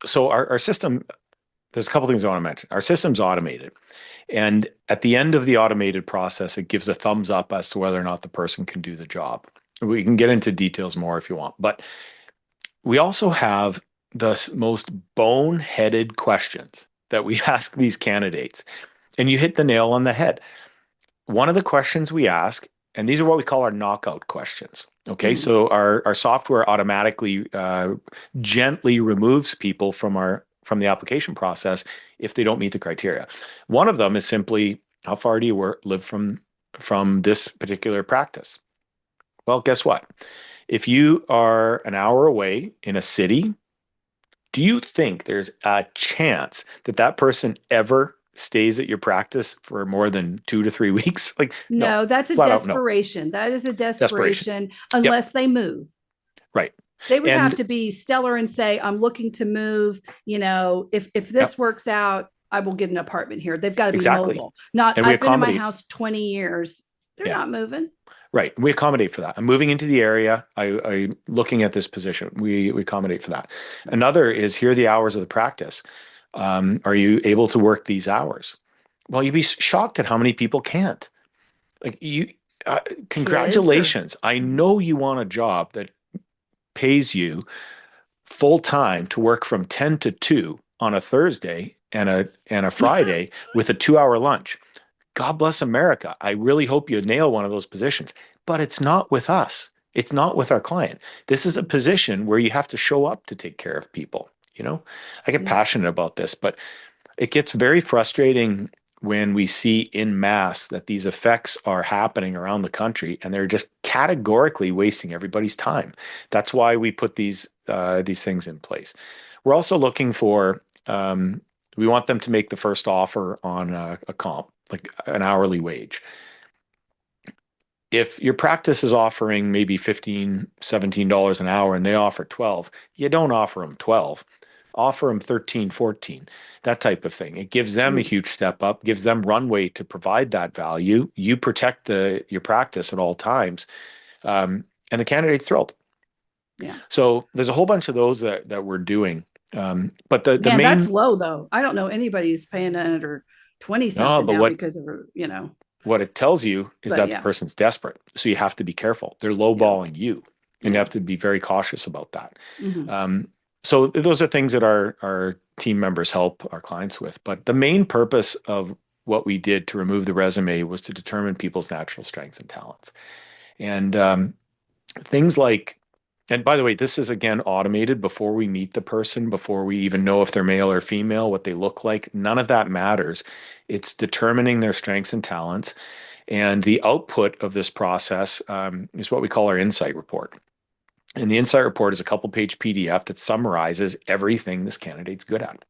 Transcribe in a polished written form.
So our system, there's a couple things I want to mention. Our system's automated. And at the end of the automated process, it gives a thumbs up as to whether or not the person can do the job. We can get into details more if you want. But we also have the most boneheaded questions that we ask these candidates. And you hit the nail on the head. One of the questions we ask, and these are what we call our knockout questions. Okay, Mm. so our software automatically gently removes people from the application process if they don't meet the criteria. One of them is simply how far do you live from this particular practice? Well, guess what? If you are an hour away in a city, do you think there's a chance that that person ever stays at your practice for more than 2 to 3 weeks? Like, no, No, that's a flat out no. desperation. That is a Desperation. desperation Yep. unless they move. Right. They would have And to be stellar and say, I'm looking to move. If this yep, works out, I will get an apartment here. They've got to be exactly. mobile. Not, And we I've been in my accommodate. house 20 years. They're Yeah. not moving. Right. We accommodate for that. I'm moving into the area. I'm looking at this position. We accommodate for that. Another is here are the hours of the practice. Are you able to work these hours? Well, you'd be shocked at how many people can't. Like you, Kids or congratulations. I know you want a job that pays you full time to work from 10 to 2 on a Thursday and a Friday with a 2 hour lunch. God bless America. I really hope you nail one of those positions, but it's not with us. It's not with our client. This is a position where you have to show up to take care of people. You know, I get yeah. passionate about this, but it gets very frustrating when we see in mass that these effects are happening around the country and they're just categorically wasting everybody's time. That's why we put these things in place. We're also looking for we want them to make the first offer on a comp, like an hourly wage. If your practice is offering maybe 15, $17 an hour and they offer 12, you don't offer them 12, offer them 13, 14, that type of thing. It gives them a Mm, huge step up, gives them runway to provide that value. You protect your practice at all times. And the candidate's thrilled. yeah. So there's a whole bunch of those that we're doing. But the Man, that's main, low though. I don't know anybody who's paying under 20 no, something but now what because of, what it tells you is but that the yeah, person's desperate. So you have to be careful. They're yeah, lowballing you, and you yeah. have to be very cautious about that. Hmm. So those are things that our team members help our clients with. But the main purpose of what we did to remove the resume was to determine people's natural strengths and talents. And things like, and by the way, this is again automated before we meet the person, before we even know if they're male or female, what they look like. None of that matters. It's determining their strengths and talents. And the output of this process is what we call our insight report. And the insight report is a couple page PDF that summarizes everything this candidate's good at.